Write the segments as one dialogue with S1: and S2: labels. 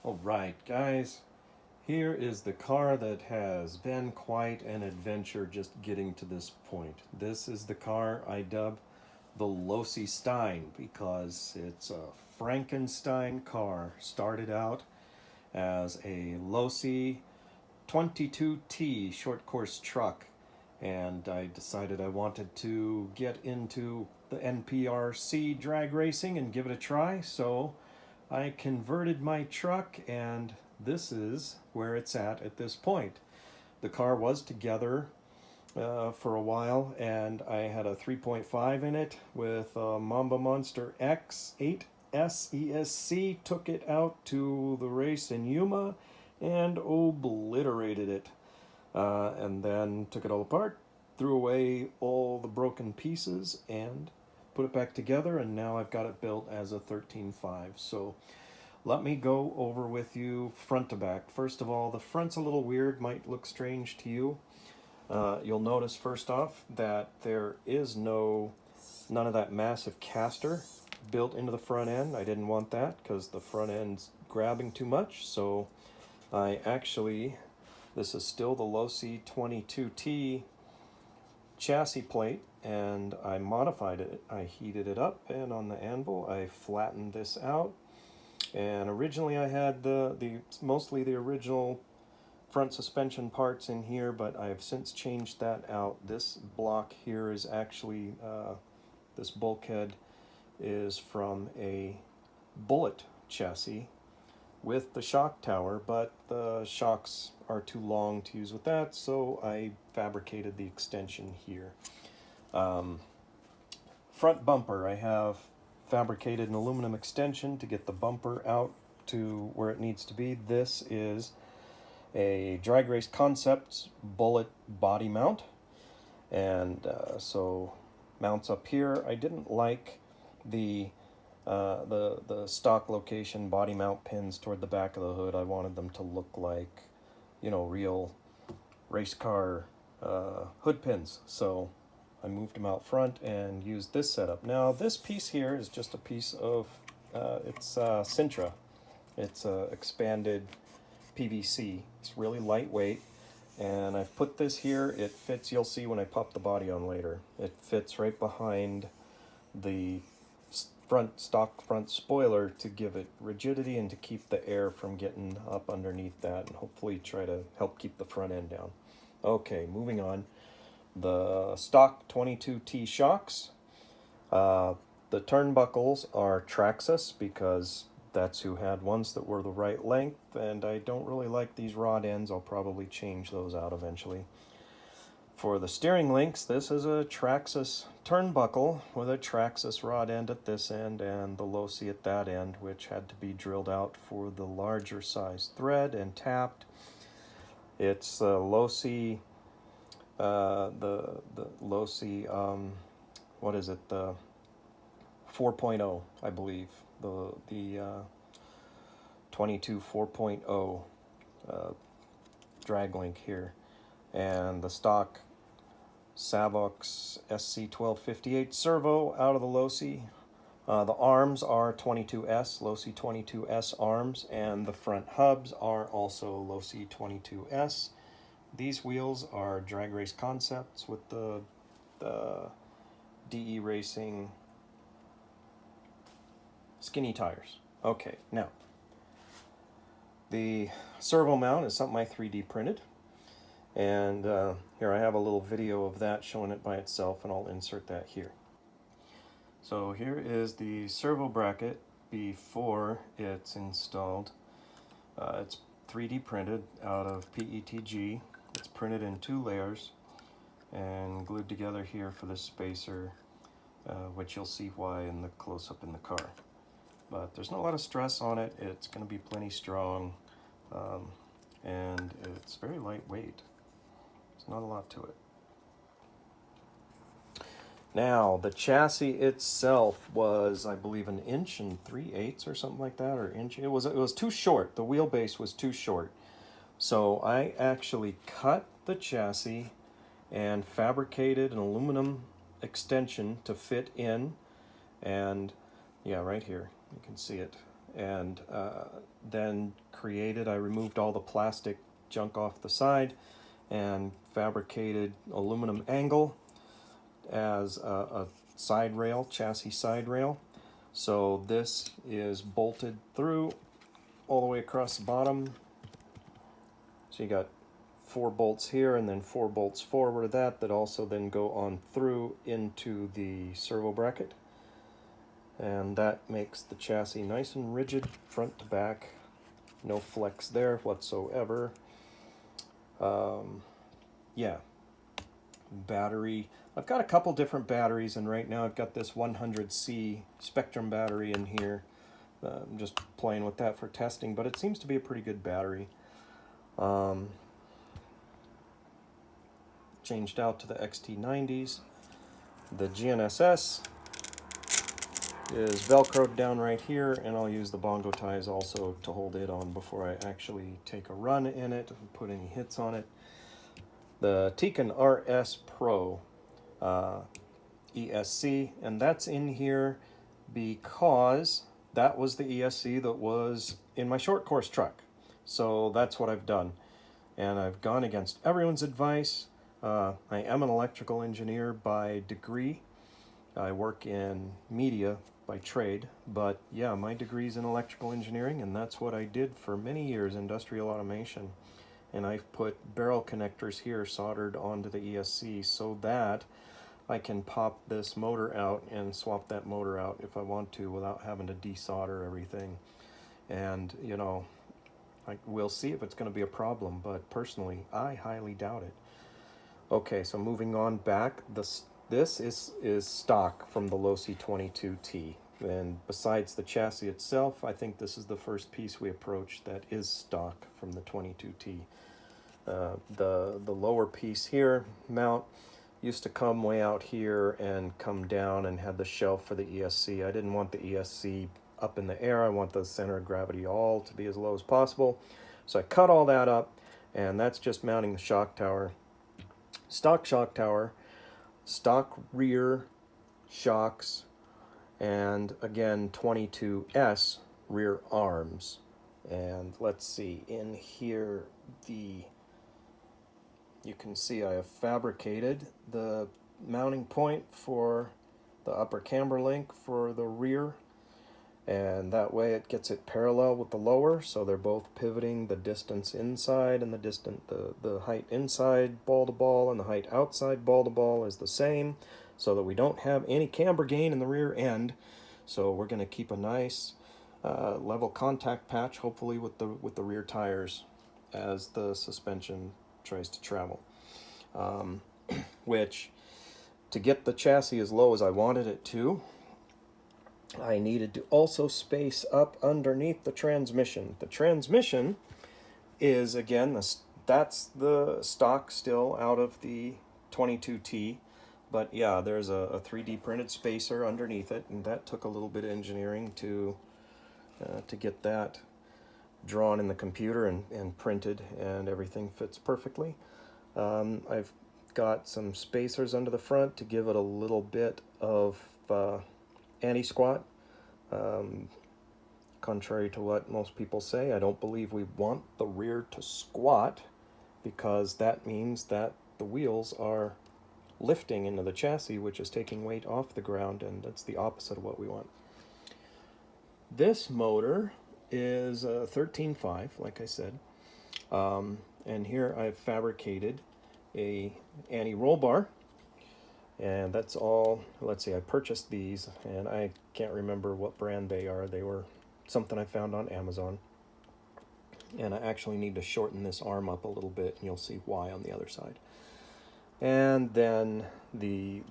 S1: All right, guys, here is the car that has been quite an adventure just getting to this point. This is the car I dub the Losistein because it's a Frankenstein car. Started out as a Losi 22T short course truck, and I decided I wanted to get into the NPRC drag racing and give it a try, so I converted my truck, and this is where it's at this point. The car was together for a while, and I had a 3.5 in it with a Mamba Monster X8 SESC. Took it out to the race in Yuma and obliterated it. And then took it all apart, threw away all the broken pieces, and put it back together, and now I've got it built as a 13.5. So let me go over with you front to back. First of all, the front's a little weird, might look strange to you. You'll notice first off that there is none of that massive caster built into the front end. I didn't want that because the front end's grabbing too much, so this is still the Losi 22T chassis plate, and I modified it. I heated it up, and on the anvil I flattened this out. And originally I had mostly the original front suspension parts in here, but I have since changed that out. This block here is actually, this bulkhead is from a Bullet chassis with the shock tower, but the shocks are too long to use with that, so I fabricated the extension here. Front bumper, I have fabricated an aluminum extension to get the bumper out to where it needs to be. This is a Drag Race Concepts Bullet body mount, and so mounts up here. I didn't like the stock location body mount pins toward the back of the hood. I wanted them to look like, real race car hood pins. So I moved them out front and used this setup. Now this piece here is just a piece of, it's Sintra. It's expanded PVC. It's really lightweight, and I've put this here. It fits, you'll see when I pop the body on later. It fits right behind the stock front spoiler to give it rigidity and to keep the air from getting up underneath that, and hopefully try to help keep the front end down. Okay, moving on. The stock 22T shocks. The turnbuckles are Traxxas because that's who had ones that were the right length, and I don't really like these rod ends. I'll probably change those out eventually. For the steering links, this is a Traxxas turnbuckle with a Traxxas rod end at this end and the Losi at that end, which had to be drilled out for the larger size thread and tapped. It's Losi, the Losi, what is it, the 4.0, I believe, the 22 4.0 drag link here, and the stock Savox SC1258 servo out of the Losi. The arms are 22S, Losi 22S arms, and the front hubs are also Losi 22S. These wheels are Drag Race Concepts with the DE Racing skinny tires. Okay, now, the servo mount is something I 3D printed, and here I have a little video of that showing it by itself, and I'll insert that here. So here is the servo bracket before it's installed. It's 3D printed out of PETG. It's printed in 2 layers and glued together here for the spacer, which you'll see why in the close-up in the car. But there's not a lot of stress on it. It's going to be plenty strong, and it's very lightweight. There's not a lot to it. Now, the chassis itself was, I believe, 1 inch and 3/8 or something like that, or inch. It was too short. The wheelbase was too short. So I actually cut the chassis and fabricated an aluminum extension to fit in, and yeah, right here, you can see it. And then created. I removed all the plastic junk off the side and fabricated aluminum angle as a side rail, chassis side rail. So this is bolted through all the way across the bottom. So you got 4 bolts here and then 4 bolts forward of that also then go on through into the servo bracket. And that makes the chassis nice and rigid front to back. No flex there whatsoever. Yeah. Battery. I've got a couple different batteries, and right now I've got this 100C Spectrum battery in here. I'm just playing with that for testing, but it seems to be a pretty good battery. Changed out to the XT90s. The GNSS is velcroed down right here, and I'll use the bongo ties also to hold it on before I actually take a run in it and put any hits on it. The Tiken RS Pro ESC, and that's in here because that was the ESC that was in my short course truck. So that's what I've done, and I've gone against everyone's advice. I am an electrical engineer by degree. I work in media by trade, but yeah, my degree's in electrical engineering, and that's what I did for many years, industrial automation. And I've put barrel connectors here soldered onto the ESC so that I can pop this motor out and swap that motor out if I want to without having to desolder everything. And, you know, we'll see if it's going to be a problem, but personally, I highly doubt it. Okay, so moving on back, this is stock from the Losi 22T. And besides the chassis itself, I think this is the first piece we approached that is stock from the 22T. The lower piece here, mount, used to come way out here and come down and had the shelf for the ESC. I didn't want the ESC up in the air. I want the center of gravity all to be as low as possible. So I cut all that up, and that's just mounting the shock tower. Stock shock tower, stock rear shocks, and again 22S rear arms. And let's see, in here you can see I have fabricated the mounting point for the upper camber link for the rear, and that way it gets it parallel with the lower, so they're both pivoting the distance inside, and the height inside ball to ball and the height outside ball to ball is the same, so that we don't have any camber gain in the rear end. So we're going to keep a nice level contact patch, hopefully with the rear tires as the suspension tries to travel. Which, to get the chassis as low as I wanted it to, I needed to also space up underneath the transmission. The transmission is, again, that's the stock still out of the 22T, but yeah, there's a 3D printed spacer underneath it, and that took a little bit of engineering to get that drawn in the computer and printed, and everything fits perfectly. I've got some spacers under the front to give it a little bit of anti-squat. Contrary to what most people say, I don't believe we want the rear to squat, because that means that the wheels are lifting into the chassis, which is taking weight off the ground, and that's the opposite of what we want. This motor is a 13.5, like I said, and here I've fabricated a anti-roll bar. And that's all. Let's see, I purchased these, and I can't remember what brand they are. They were something I found on Amazon. And I actually need to shorten this arm up a little bit, and you'll see why on the other side. And then the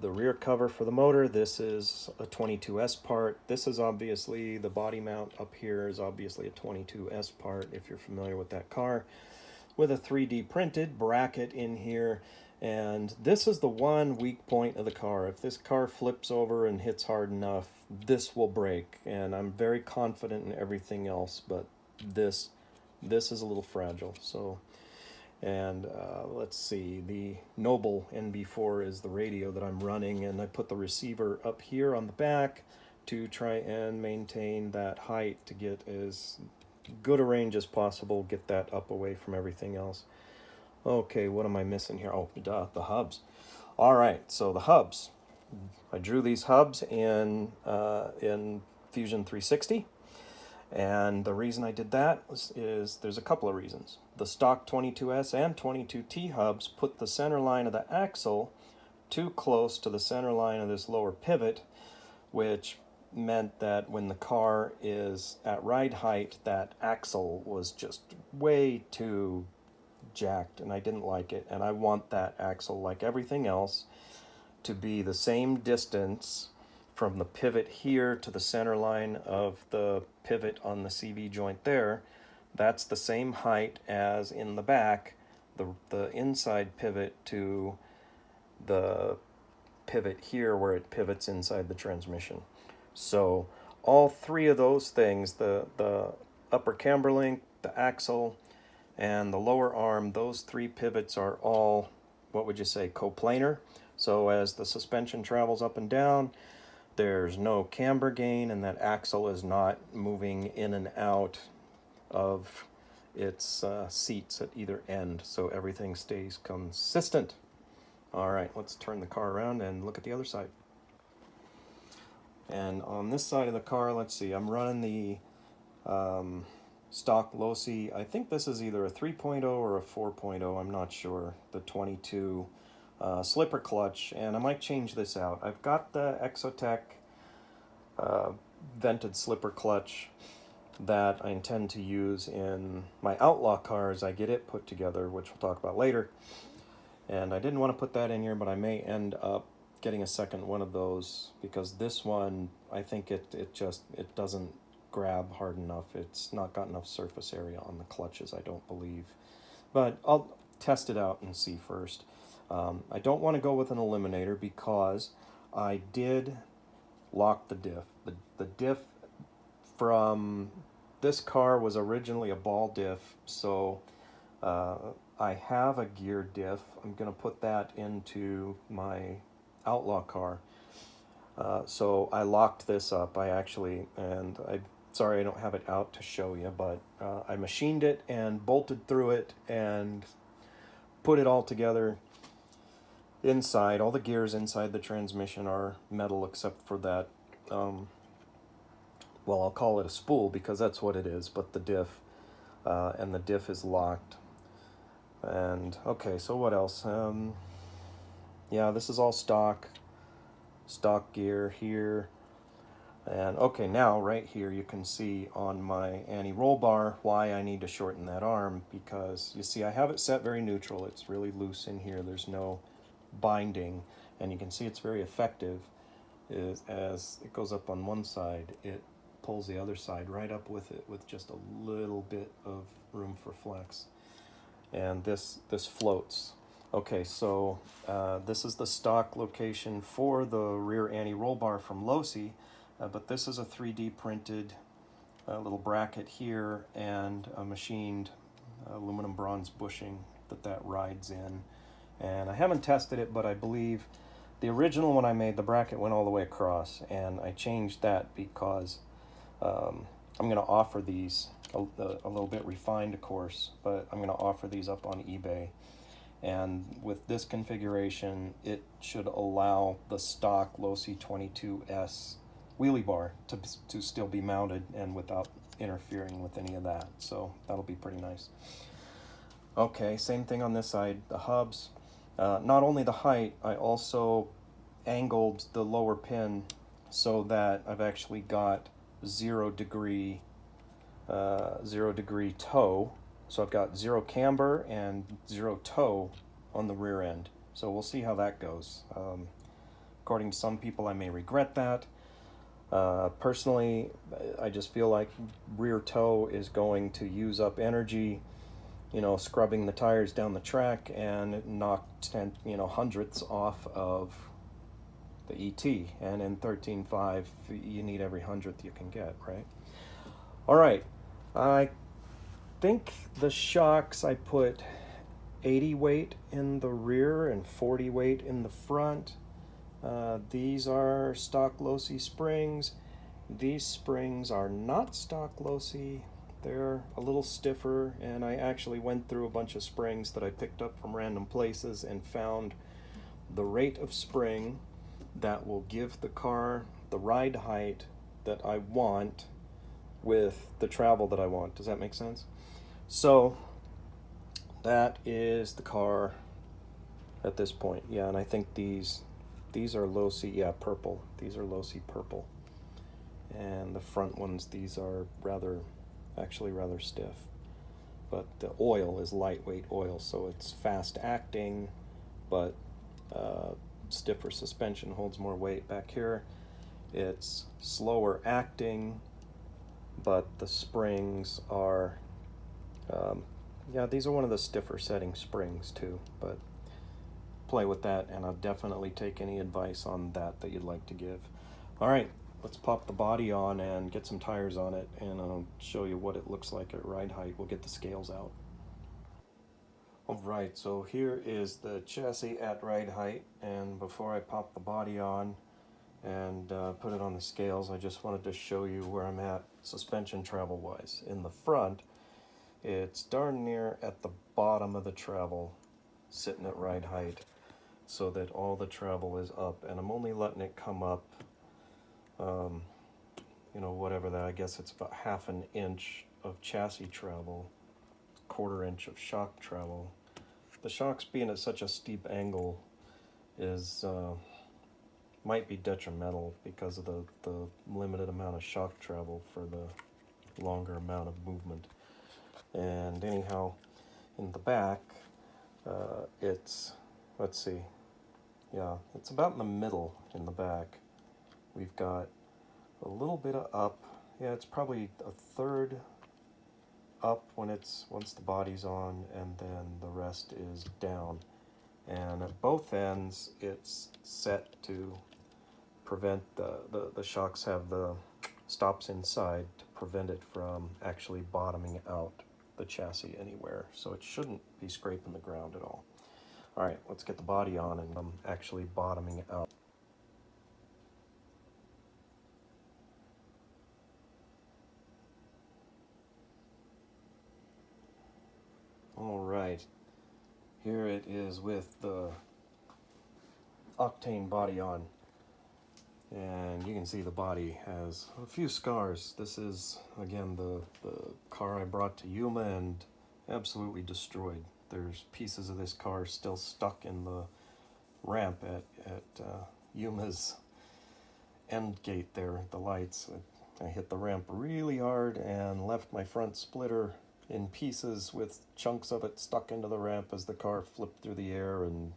S1: rear cover for the motor, this is a 22S part. This is obviously, the body mount up here is obviously a 22S part, if you're familiar with that car, with a 3D printed bracket in here. And this is the one weak point of the car. If this car flips over and hits hard enough, this will break. And I'm very confident in everything else, but this is a little fragile. So, and let's see, the Noble NB4 is the radio that I'm running, and I put the receiver up here on the back to try and maintain that height to get as good a range as possible, get that up away from everything else. Okay, what am I missing here? Oh, duh, the hubs. All right, so the hubs. I drew these hubs in Fusion 360, and the reason I did that is there's a couple of reasons. The stock 22S and 22T hubs put the center line of the axle too close to the center line of this lower pivot, which meant that when the car is at ride height, that axle was just way too jacked, and I didn't like it. And I want that axle, like everything else, to be the same distance from the pivot here to the center line of the pivot on the CV joint there. That's the same height as in the back, the inside pivot to the pivot here where it pivots inside the transmission. So all three of those things, the upper camber link, the axle, and the lower arm, those three pivots are all, what would you say, coplanar. So as the suspension travels up and down, there's no camber gain, and that axle is not moving in and out of its seats at either end, so everything stays consistent. All right, let's turn the car around and look at the other side. And on this side of the car, let's see, I'm running the stock Losi. I think this is either a 3.0 or a 4.0, I'm not sure, the 22 slipper clutch, and I might change this out. I've got the Exotec vented slipper clutch that I intend to use in my Outlaw cars. I get it put together, which we'll talk about later. And I didn't want to put that in here, but I may end up getting a second one of those, because this one, I think it doesn't grab hard enough. It's not got enough surface area on the clutches, I don't believe. But I'll test it out and see first. I don't want to go with an eliminator because I did lock the diff. The diff from this car was originally a ball diff, so I have a gear diff. I'm going to put that into my Outlaw car. So I locked this up. Sorry I don't have it out to show you, but I machined it and bolted through it and put it all together inside. All the gears inside the transmission are metal except for that, well, I'll call it a spool because that's what it is, but the diff, and the diff is locked. And okay, so what else? Yeah, this is all stock gear here. And okay, now right here you can see on my anti-roll bar why I need to shorten that arm, because you see I have it set very neutral. It's really loose in here. There's no binding, and you can see it's very effective. As it goes up on one side, it pulls the other side right up with it with just a little bit of room for flex. And this floats. Okay, so this is the stock location for the rear anti-roll bar from Losi, but this is a 3D printed little bracket here and a machined aluminum bronze bushing that rides in. And I haven't tested it, but I believe the original one I made, the bracket went all the way across, and I changed that because I'm going to offer these a little bit refined, of course, but I'm going to offer these up on eBay. And with this configuration, it should allow the stock Losi 22S wheelie bar to still be mounted and without interfering with any of that. So that'll be pretty nice. Okay, same thing on this side, the hubs. Not only the height, I also angled the lower pin so that I've actually got 0 degree toe. So I've got 0 camber and 0 toe on the rear end. So we'll see how that goes. According to some people, I may regret that. Personally, I just feel like rear toe is going to use up energy, scrubbing the tires down the track and knock hundredths off of the ET. And in 13.5, you need every hundredth you can get, right? All right, I think the shocks, I put 80 weight in the rear and 40 weight in the front. These are stock Losi springs. These springs are not stock Losi. they're a little stiffer, and I actually went through a bunch of springs that I picked up from random places and found the rate of spring that will give the car the ride height that I want with the travel that I want. Does that make sense? So that is the car at this point. Yeah, and I think these are Losi, yeah, purple. These are Losi purple. And the front ones, these are actually rather stiff. But the oil is lightweight oil, so it's fast acting, but stiffer suspension, holds more weight. Back here, it's slower acting, but the springs are, yeah, these are one of the stiffer setting springs too, but play with that, and I'll definitely take any advice on that you'd like to give. All right, let's pop the body on and get some tires on it, and I'll show you what it looks like at ride height. We'll get the scales out. All right, so here is the chassis at ride height, and before I pop the body on and put it on the scales, I just wanted to show you where I'm at suspension travel wise. In the front, it's darn near at the bottom of the travel, sitting at ride height, so that all the travel is up, and I'm only letting it come up, you know, whatever that, I guess it's about 1/2 inch of chassis travel, 1/4 inch of shock travel. The shocks being at such a steep angle is might be detrimental because of the limited amount of shock travel for the longer amount of movement. And anyhow, in the back, it's, let's see, yeah, it's about in the middle in the back. We've got a little bit of up. Yeah, it's probably 1/3 up once the body's on, and then the rest is down. And at both ends, it's set to prevent the shocks have the stops inside to prevent it from actually bottoming out the chassis anywhere. So it shouldn't be scraping the ground at all. All right, let's get the body on and actually bottoming out. All right, here it is with the octane body on. And you can see the body has a few scars. This is, again, the car I brought to Yuma and absolutely destroyed. There's pieces of this car still stuck in the ramp at Yuma's end gate there, the lights. I hit the ramp really hard and left my front splitter in pieces with chunks of it stuck into the ramp as the car flipped through the air, and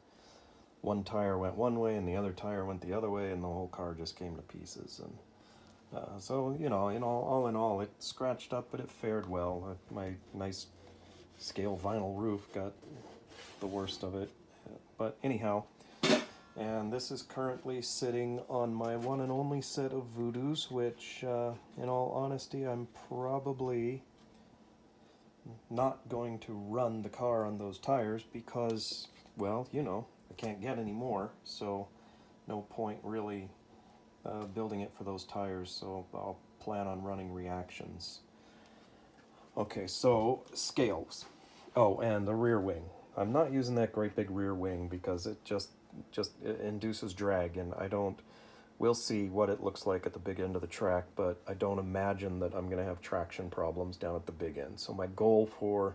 S1: one tire went one way and the other tire went the other way, and the whole car just came to pieces. And so, you know, all in all, it scratched up, but it fared well. My nice scale vinyl roof got the worst of it. But anyhow, and this is currently sitting on my one and only set of Voodoos, which, in all honesty, I'm probably not going to run the car on those tires because, well, you know, I can't get any more, so no point really building it for those tires, so I'll plan on running reactions. Okay, so scales. Oh, and the rear wing. I'm not using that great big rear wing because it just it induces drag, and we'll see what it looks like at the big end of the track, but I don't imagine that I'm going to have traction problems down at the big end. So my goal for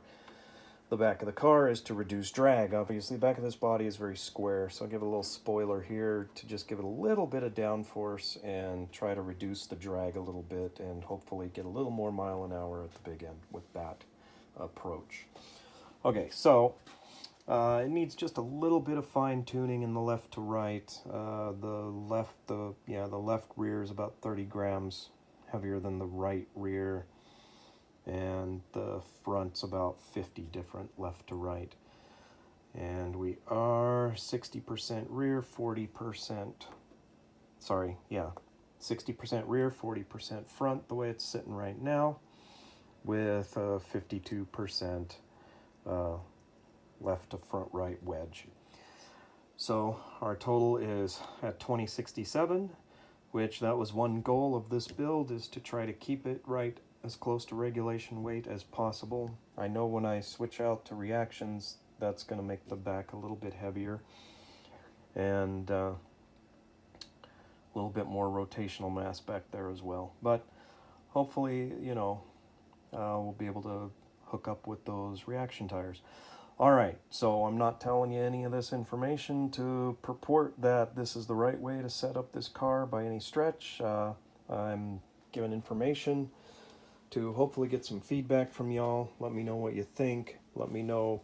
S1: the back of the car is to reduce drag. Obviously, the back of this body is very square, so I'll give it a little spoiler here to just give it a little bit of downforce and try to reduce the drag a little bit and hopefully get a little more mile an hour at the big end with that approach. Okay, so it needs just a little bit of fine tuning in the left to right. The left rear is about 30 grams heavier than the right rear, and the front's about 50 different left to right. And we are 60% rear, 40%, 60% rear, 40% front, the way it's sitting right now, with 52% left to front right wedge. So our total is at 2067, which that was one goal of this build, is to try to keep it right as close to regulation weight as possible. I know when I switch out to reactions, that's going to make the back a little bit heavier and a little bit more rotational mass back there as well. But hopefully, you know, we'll be able to hook up with those reaction tires. All right, so I'm not telling you any of this information to purport that this is the right way to set up this car by any stretch. I'm giving information to hopefully get some feedback from y'all. Let me know what you think. Let me know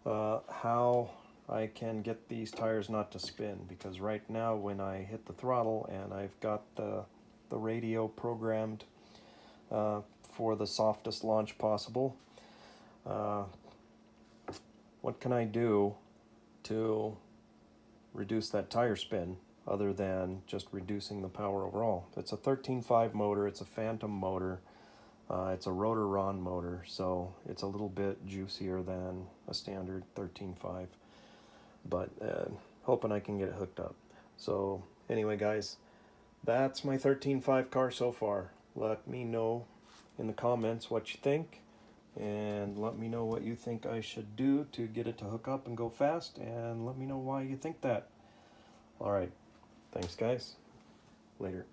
S1: how I can get these tires not to spin, because right now when I hit the throttle and I've got the radio programmed for the softest launch possible, what can I do to reduce that tire spin other than just reducing the power overall? It's a 13.5 motor, it's a phantom motor, it's a rotor-ron motor, so it's a little bit juicier than a standard 13.5, but hoping I can get it hooked up. So anyway guys, that's my 13.5 car so far. Let me know in the comments what you think, and let me know what you think I should do to get it to hook up and go fast, and let me know why you think that. Alright, thanks guys. Later.